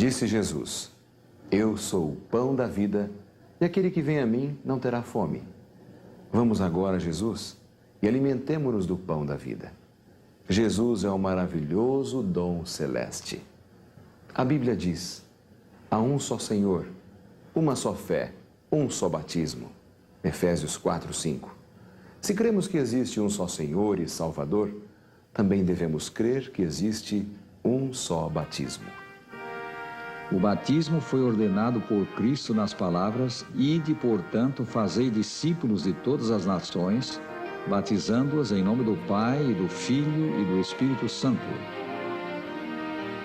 Disse Jesus: Eu sou o pão da vida, e aquele que vem a mim não terá fome. Vamos agora a Jesus e alimentemo-nos do pão da vida. Jesus é um maravilhoso dom celeste. A Bíblia diz: há um só Senhor, uma só fé, um só batismo. Efésios 4:5. Se cremos que existe um só Senhor e Salvador, também devemos crer que existe um só batismo. O batismo foi ordenado por Cristo nas palavras: Ide, portanto, fazei discípulos de todas as nações, batizando-as em nome do Pai, e do Filho e do Espírito Santo.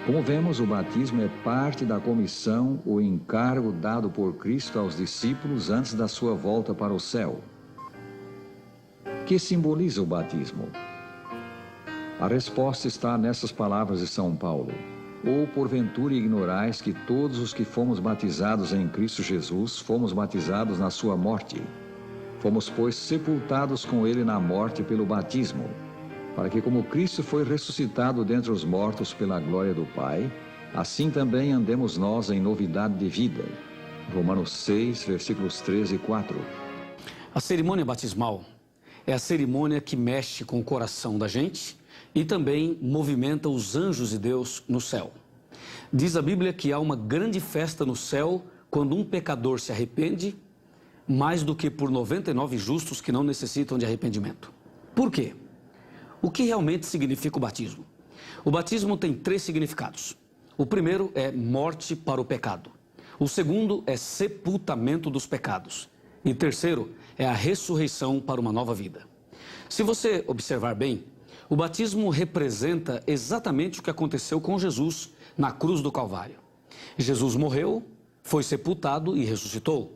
Como vemos, o batismo é parte da comissão ou encargo dado por Cristo aos discípulos antes da sua volta para o céu. Que simboliza o batismo? A resposta está nessas palavras de São Paulo: Ou porventura ignorais que todos os que fomos batizados em Cristo Jesus fomos batizados na sua morte? Fomos, pois, sepultados com ele na morte pelo batismo, para que, como Cristo foi ressuscitado dentre os mortos pela glória do Pai, assim também andemos nós em novidade de vida. Romanos 6, versículos 13 e 4. A cerimônia batismal é a cerimônia que mexe com o coração da gente e também movimenta os anjos de Deus no céu. Diz a Bíblia que há uma grande festa no céu quando um pecador se arrepende, mais do que por 99 justos que não necessitam de arrependimento. Por quê? O que realmente significa o batismo? O batismo tem 3 significados. O primeiro é morte para o pecado. O segundo é sepultamento dos pecados. E terceiro é a ressurreição para uma nova vida. Se você observar bem, o batismo representa exatamente o que aconteceu com Jesus na cruz do Calvário. Jesus morreu, foi sepultado e ressuscitou.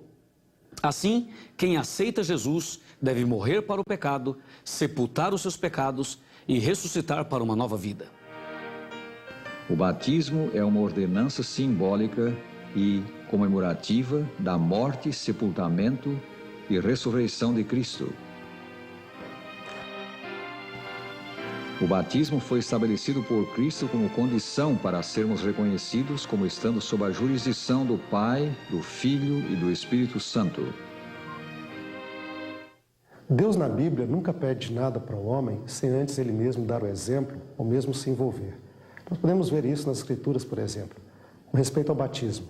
Assim, quem aceita Jesus deve morrer para o pecado, sepultar os seus pecados e ressuscitar para uma nova vida. O batismo é uma ordenança simbólica e comemorativa da morte, sepultamento e ressurreição de Cristo. O batismo foi estabelecido por Cristo como condição para sermos reconhecidos como estando sob a jurisdição do Pai, do Filho e do Espírito Santo. Deus na Bíblia nunca pede nada para o homem sem antes ele mesmo dar o exemplo ou mesmo se envolver. Nós podemos ver isso nas Escrituras, por exemplo, com respeito ao batismo.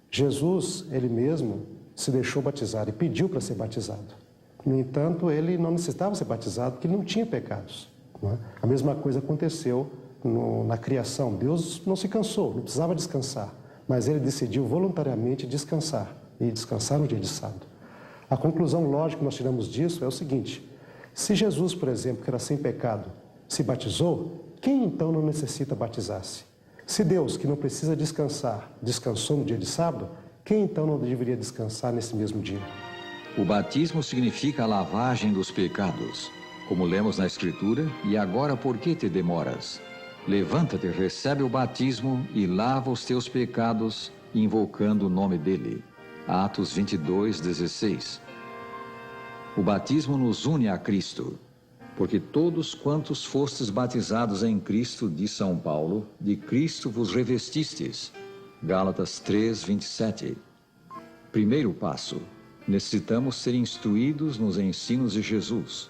Jesus, ele mesmo, se deixou batizar e pediu para ser batizado. No entanto, ele não necessitava ser batizado porque ele não tinha pecados. Não é? A mesma coisa aconteceu na criação. Deus não se cansou, não precisava descansar, mas ele decidiu voluntariamente descansar e descansar no dia de sábado. A conclusão lógica que nós tiramos disso é o seguinte: se Jesus, por exemplo, que era sem pecado, se batizou, quem então não necessita batizar-se? Se Deus, que não precisa descansar, descansou no dia de sábado, quem então não deveria descansar nesse mesmo dia? O batismo significa a lavagem dos pecados, como lemos na Escritura: E agora por que te demoras? Levanta-te, recebe o batismo e lava os teus pecados, invocando o nome dele. Atos 22, 16. O batismo nos une a Cristo, porque todos quantos fostes batizados em Cristo, diz São Paulo, de Cristo vos revestistes. Gálatas 3, 27. Primeiro passo: necessitamos ser instruídos nos ensinos de Jesus.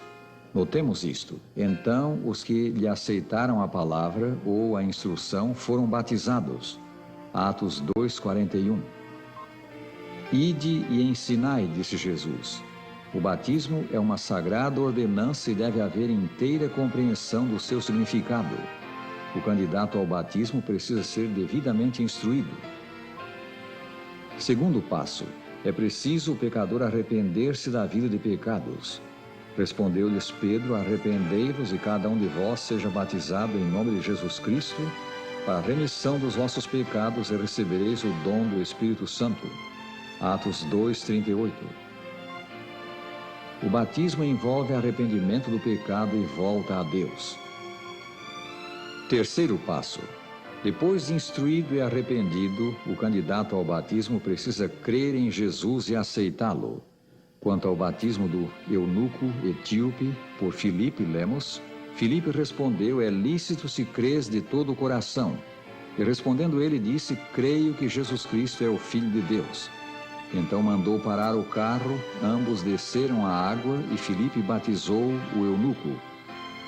Notemos isto: então os que lhe aceitaram a palavra ou a instrução foram batizados. Atos 2, 41. Ide e ensinai, disse Jesus. O batismo é uma sagrada ordenança e deve haver inteira compreensão do seu significado. O candidato ao batismo precisa ser devidamente instruído. Segundo passo: é preciso o pecador arrepender-se da vida de pecados. Respondeu-lhes Pedro: arrependei-vos e cada um de vós seja batizado em nome de Jesus Cristo para a remissão dos vossos pecados e recebereis o dom do Espírito Santo. Atos 2, 38. O batismo envolve arrependimento do pecado e volta a Deus. Terceiro passo: depois de instruído e arrependido, o candidato ao batismo precisa crer em Jesus e aceitá-lo. Quanto ao batismo do eunuco etíope por Filipe, lemos: Filipe respondeu: é lícito se crês de todo o coração. E respondendo ele, disse: creio que Jesus Cristo é o Filho de Deus. Então mandou parar o carro, ambos desceram à água e Filipe batizou o eunuco.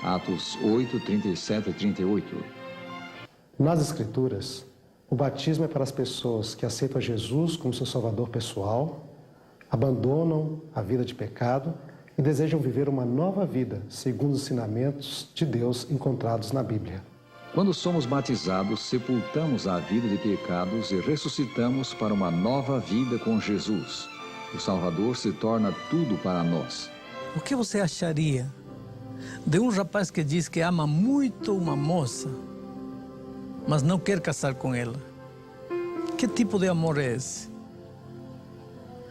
Atos 8, 37 e 38. Nas Escrituras, o batismo é para as pessoas que aceitam Jesus como seu salvador pessoal, abandonam a vida de pecado e desejam viver uma nova vida segundo os ensinamentos de Deus encontrados na Bíblia. Quando somos batizados, sepultamos a vida de pecados e ressuscitamos para uma nova vida com Jesus. O Salvador se torna tudo para nós. O que você acharia de um rapaz que diz que ama muito uma moça, mas não quer casar com ela? Que tipo de amor é esse?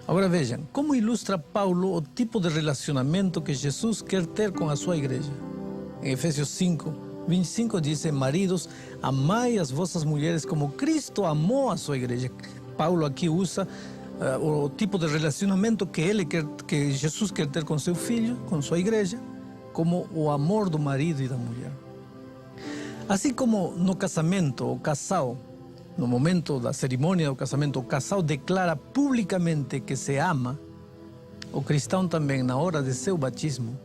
Agora vejam, como ilustra Paulo o tipo de relacionamento que Jesus quer ter com a sua igreja. Em Efésios 5, 25 diz: maridos, amai as vossas mulheres como Cristo amou a sua igreja. Paulo aqui usa o tipo de relacionamento que Jesus quer ter com seu filho, com sua igreja, como o amor do marido e da mulher. Assim como no casamento, o casal, no momento da cerimônia do casamento, o casal declara publicamente que se ama, o cristão também, na hora de seu batismo,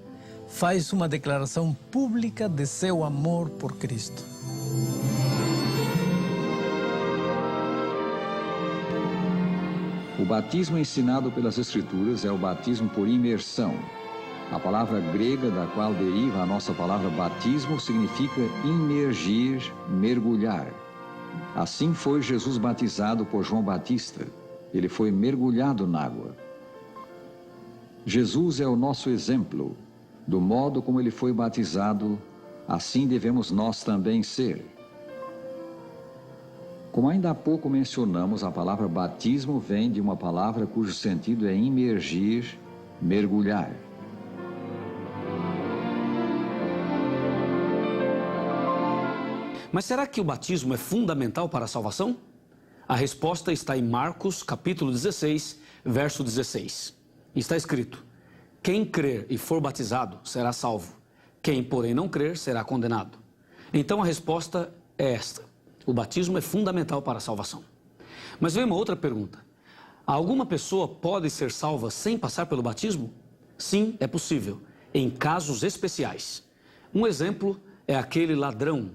faz uma declaração pública de seu amor por Cristo. O batismo ensinado pelas Escrituras é o batismo por imersão. A palavra grega da qual deriva a nossa palavra batismo significa imergir, mergulhar. Assim foi Jesus batizado por João Batista. Ele foi mergulhado na água. Jesus é o nosso exemplo. Do modo como ele foi batizado, assim devemos nós também ser. Como ainda há pouco mencionamos, a palavra batismo vem de uma palavra cujo sentido é imergir, mergulhar. Mas será que o batismo é fundamental para a salvação? A resposta está em Marcos, capítulo 16, verso 16. Está escrito: quem crer e for batizado será salvo. Quem, porém, não crer será condenado. Então a resposta é esta: o batismo é fundamental para a salvação. Mas vem uma outra pergunta: alguma pessoa pode ser salva sem passar pelo batismo? Sim, é possível, em casos especiais. Um exemplo é aquele ladrão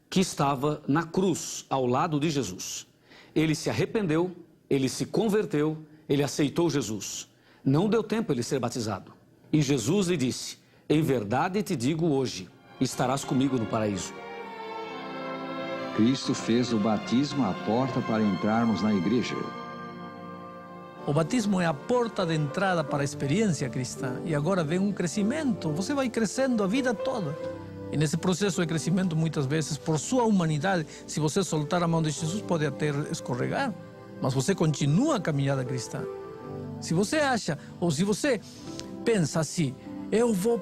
que estava na cruz ao lado de Jesus. Ele se arrependeu, ele se converteu, ele aceitou Jesus. Não deu tempo ele ser batizado. E Jesus lhe disse: em verdade te digo hoje, estarás comigo no paraíso. Cristo fez do batismo a porta para entrarmos na igreja. O batismo é a porta de entrada para a experiência cristã. E agora vem um crescimento. Você vai crescendo a vida toda. E nesse processo de crescimento, muitas vezes, por sua humanidade, se você soltar a mão de Jesus, pode até escorregar. Mas você continua a caminhada cristã. Se você acha, ou se você pensa assim: eu vou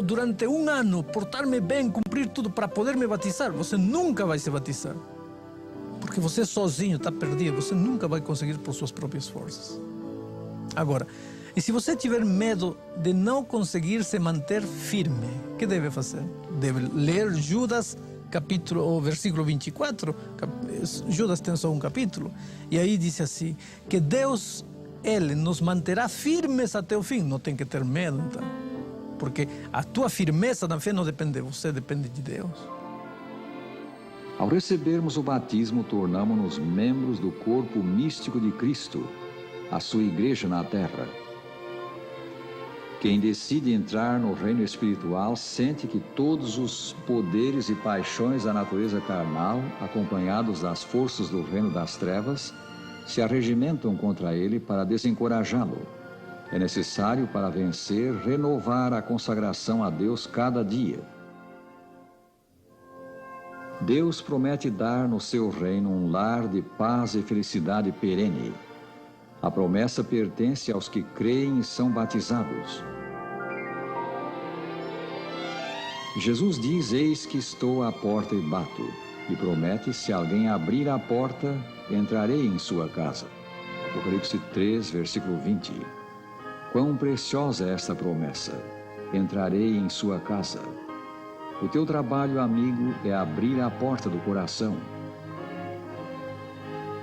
durante um ano portar-me bem, cumprir tudo para poder me batizar, você nunca vai se batizar. Porque você sozinho está perdido, você nunca vai conseguir por suas próprias forças. Agora, e se você tiver medo de não conseguir se manter firme, o que deve fazer? Deve ler Judas, versículo 24. Judas tem só um capítulo. E aí diz assim, que Deus, Ele nos manterá firmes até o fim. Não tem que ter medo, então. Porque a tua firmeza na fé não depende de você, depende de Deus. Ao recebermos o batismo, tornamos-nos membros do corpo místico de Cristo, a sua igreja na terra. Quem decide entrar no reino espiritual sente que todos os poderes e paixões da natureza carnal, acompanhados das forças do reino das trevas, se arregimentam contra ele para desencorajá-lo. É necessário, para vencer, renovar a consagração a Deus cada dia. Deus promete dar no seu reino um lar de paz e felicidade perene. A promessa pertence aos que creem e são batizados. Jesus diz: eis que estou à porta e bato, e promete: se alguém abrir a porta, entrarei em sua casa. Apocalipse 3, versículo 20. Quão preciosa é esta promessa! Entrarei em sua casa. O teu trabalho, amigo, é abrir a porta do coração,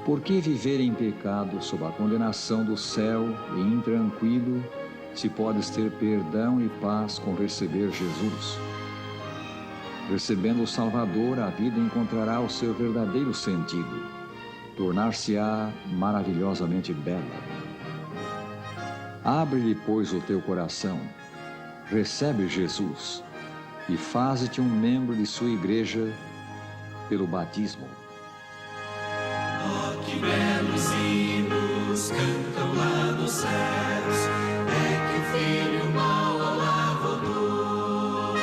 Por que viver em pecado sob a condenação do céu e intranquilo, se podes ter perdão e paz com receber Jesus? Recebendo o Salvador, a vida encontrará o seu verdadeiro sentido, tornar-se-á maravilhosamente bela. Abre-lhe, pois, o teu coração, recebe Jesus e faze-te um membro de sua igreja pelo batismo. Oh, que belos hinos cantam lá nos céus, é que o Filho mal ao lar voltou.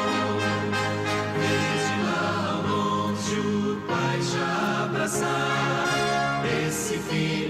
Desde lá ao longe o Pai já abraçar esse Filho.